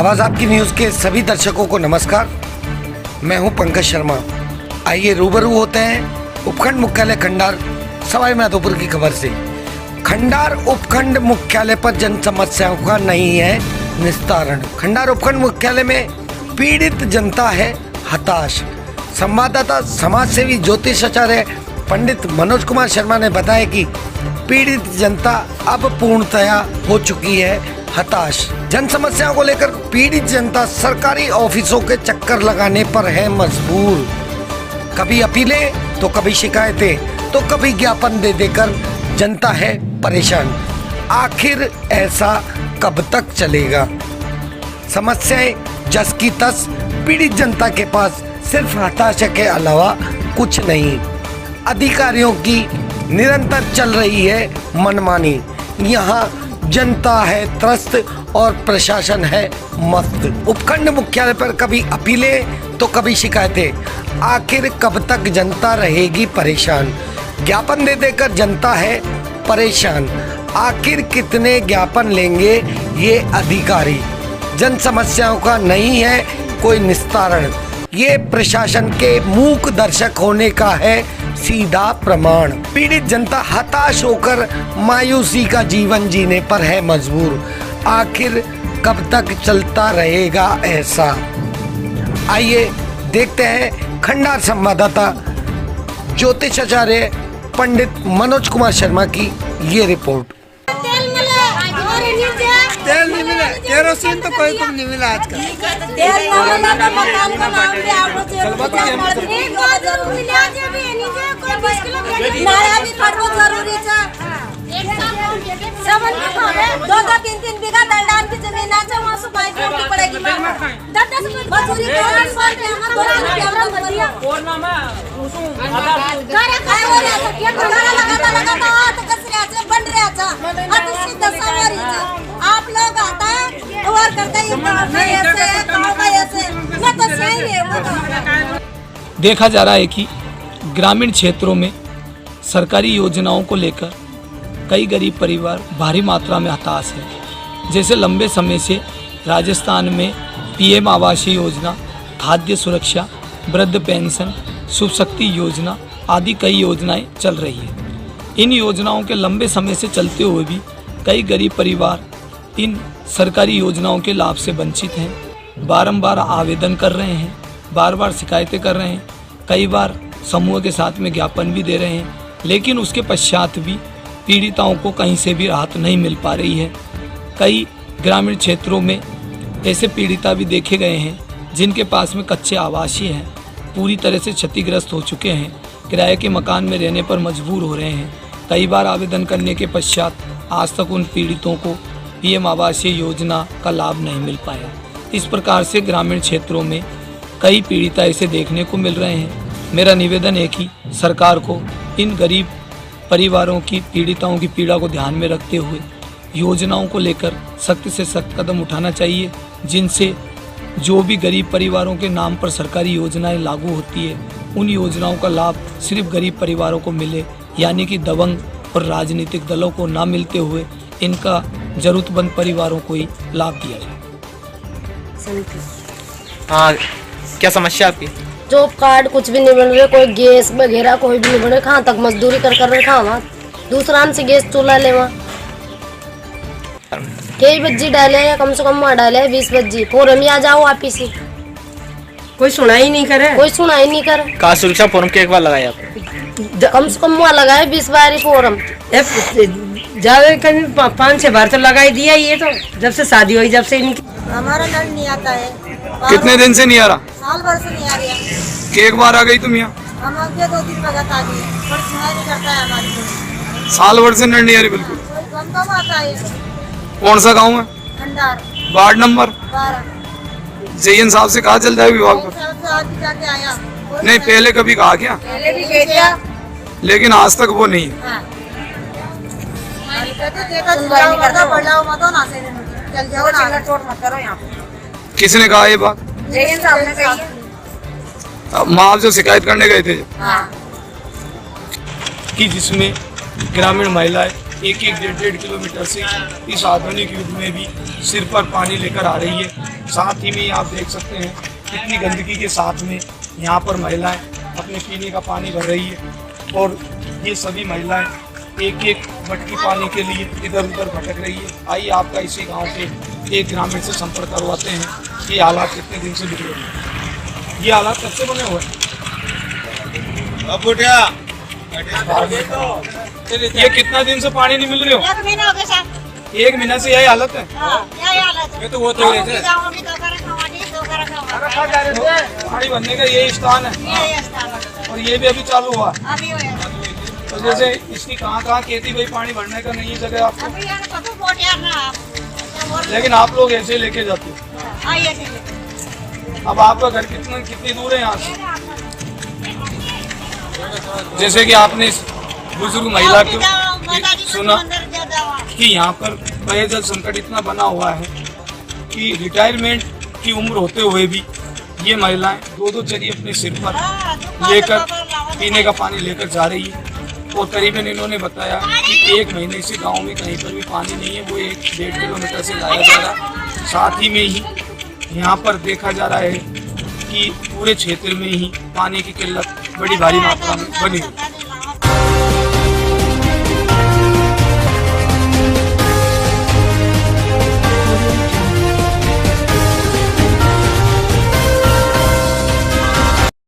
आवाज़ आपकी न्यूज़ के सभी दर्शकों को नमस्कार। मैं हूं पंकज शर्मा। आइए रूबरू होते हैं उपखंड मुख्यालय खंडार सवाई माधोपुर की खबर से। खंडार उपखंड मुख्यालय पर जन समस्याओं का नहीं है निस्तारण। खंडार उपखंड मुख्यालय में पीड़ित जनता है हताश। संवाददाता समाजसेवी ज्योतिषाचार्य पंडित मनोज कुमार शर्मा ने बताया कि पीड़ित जनता अब पूर्णतया हो चुकी है हताश। जन समस्याओं को लेकर पीड़ित जनता सरकारी ऑफिसों के चक्कर लगाने पर है मजबूर। कभी अपीलें तो कभी शिकायतें तो कभी ज्ञापन दे देकर जनता है परेशान। आखिर ऐसा कब तक चलेगा? समस्याएं जस की तस। पीड़ित जनता के पास सिर्फ हताशा के अलावा कुछ नहीं। अधिकारियों की निरंतर चल रही है मनमानी। यहाँ जनता है त्रस्त और प्रशासन है मस्त। उपखंड मुख्यालय पर कभी अपीलें तो कभी शिकायतें। आखिर कब तक जनता रहेगी परेशान? ज्ञापन दे देकर जनता है परेशान। आखिर कितने ज्ञापन लेंगे ये अधिकारी? जन समस्याओं का नहीं है कोई निस्तारण। ये प्रशासन के मूक दर्शक होने का है सीधा प्रमाण। पीड़ित जनता हताश होकर मायूसी का जीवन जीने पर है मजबूर। आखिर कब तक चलता रहेगा ऐसा? आइए देखते हैं खंडार संवाददाता ज्योतिषाचार्य पंडित मनोज कुमार शर्मा की ये रिपोर्ट। तेल नहीं मिला, केरोसिन तो कोई कम नहीं मिला आजकल। तेल ना तो मकान का नाम पे आवो जरूर मिला जे भी नहीं जे कोई 20 किलो नारा भी फटो जरूरी छ। एक सावन में खावे 2-3 बीघा दलदान की जमीन है वहां से पाइप की पड़ेगी। 10 मजदूरी के साल में हम 2 कैमरा बढ़िया और ना में उसू घर काय हो रहा था क्या लगाता तो कसरिया से बन रहा था। अब सीधा सवारी आप लोग आता है और करते हैं ऐसे गांव का ऐसे मैं तो सही है। देखा जा रहा है कि ग्रामीण क्षेत्रों में सरकारी योजनाओं को लेकर कई गरीब परिवार भारी मात्रा में हताश है। जैसे लंबे समय से राजस्थान में पीएम आवासीय योजना, खाद्य सुरक्षा, वृद्ध पेंशन, शुभ शक्ति योजना आदि कई योजनाएं चल रही है। इन योजनाओं के लंबे समय से चलते हुए भी कई गरीब परिवार इन सरकारी योजनाओं के लाभ से वंचित हैं। बारंबार आवेदन कर रहे हैं, बार बार शिकायतें कर रहे हैं, कई बार समूह के साथ में ज्ञापन भी दे रहे हैं, लेकिन उसके पश्चात भी पीड़िताओं को कहीं से भी राहत नहीं मिल पा रही है। कई ग्रामीण क्षेत्रों में ऐसे पीड़िता भी देखे गए हैं जिनके पास में कच्चे आवासीय हैं, पूरी तरह से क्षतिग्रस्त हो चुके हैं, किराए के मकान में रहने पर मजबूर हो रहे हैं। कई बार आवेदन करने के पश्चात आज तक उन पीड़ितों को पीएम आवासीय योजना का लाभ नहीं मिल पाया। इस प्रकार से ग्रामीण क्षेत्रों में कई पीड़िता ऐसे देखने को मिल रहे हैं। मेरा निवेदन है कि सरकार को इन गरीब परिवारों की पीड़िताओं की पीड़ा को ध्यान में रखते हुए योजनाओं को लेकर सख्त से सख्त कदम उठाना चाहिए, जिनसे जो भी गरीब परिवारों के नाम पर सरकारी योजनाएं लागू होती है उन योजनाओं का लाभ सिर्फ गरीब परिवारों को मिले, यानी कि दबंग और राजनीतिक दलों को ना मिलते हुए इनका जरूरतमंद परिवारों को ही लाभ दिया जाए। हाँ, क्या समस्या आपकी? जॉब कार्ड कुछ भी नहीं बन रहे, कोई गैस वगैरह कोई भी नहीं बने। कहाँ तक मजदूरी कर रहे, खावा दूसरा से गैस चूल्हा ले वहाँ कई बज्जी डाले या कम से कम वहाँ डाले 20 बज्जी। फोरम आ जाओ वापिस ही, कोई सुनाई नहीं करे, कोई सुनाई नहीं करे। कार सुरक्षा फोरम के एक बार लगाया आप? कम से कम वहाँ लगाए 20 बार फोरम। ज्यादा कभी 5-6 बार तो लगा ही दिया। ये तो जब से शादी हुई जब से नहीं। हमारा नल नहीं आता है। कितने दिन से नहीं आ रहा? साल भर से नहीं आ रहा। कि एक बार आ गई तुम यहाँ? हम आगे 2-3 बगत आ गए, पर सुनाई नहीं करता है हमारी को। साल भर से नल नहीं आ रही बिल्कुल। कम आता है। कौन सा गाँव है? Khandar ward number 12। जयन साहब से कहा चल जाए विभाग पर? आज जाके आया। नहीं, पहले कभी कहा क्या? पहले भी कह दिया, लेकिन आज तक वो नहीं है। हाँ। कहते देखा सुनाई नहीं करता, बढ़ाओ मत ना से चल जाओ ना, चिल्ला चोट मत करो यहाँ पे। किसने कहा ये बात? जयन साहब ने कही। माँ आप जो शिकायत करने गए थे हाँ। कि जिसमें ग्रामीण महिलाएं एक एक डेढ़ किलोमीटर से इस आधुनिक युग में भी सिर पर पानी लेकर आ रही है। साथ ही में आप देख सकते हैं कितनी गंदगी के साथ में यहाँ पर महिलाएं अपने पीने का पानी भर रही है और ये सभी महिलाएं एक एक मटकी पानी के लिए इधर उधर भटक रही है। आइए आपका इसी गांव के एक ग्रामीण से संपर्क करवाते हैं कि हालात कितने दिन से बिगड़े हैं। ये हालात कब से बने हुए हैं? ये कितना दिन से पानी नहीं मिल रही हो? 1 महीना हो गया साहब। 1 महीना से यही हालत है। यही हालत है। ये तो वो तो पानी भरने का यही स्थान है और ये भी अभी चालू हुआ है। अभी तो जैसे इसकी कहाँ खेती भाई पानी भरने का नहीं जगह आपको, लेकिन आप लोग ऐसे लेके जाते हो। अब आपका घर कितनी दूर है यहाँ से? जैसे कि आपने इस बुजुर्ग महिला को सुना कि यहाँ पर पेयजल संकट इतना बना हुआ है कि रिटायरमेंट की उम्र होते हुए भी ये महिलाएं दो चरी अपने सिर पर लेकर पीने का पानी लेकर जा रही है। और करीबन इन्होंने बताया कि 1 महीने से गांव में कहीं पर भी पानी नहीं है, वो 1-1.5 किलोमीटर से लाया जा रहा है। साथ ही में ही यहाँ पर देखा जा रहा है कि पूरे क्षेत्र में ही पानी की किल्लत बड़ी भारी मात्रा में बनी हुई।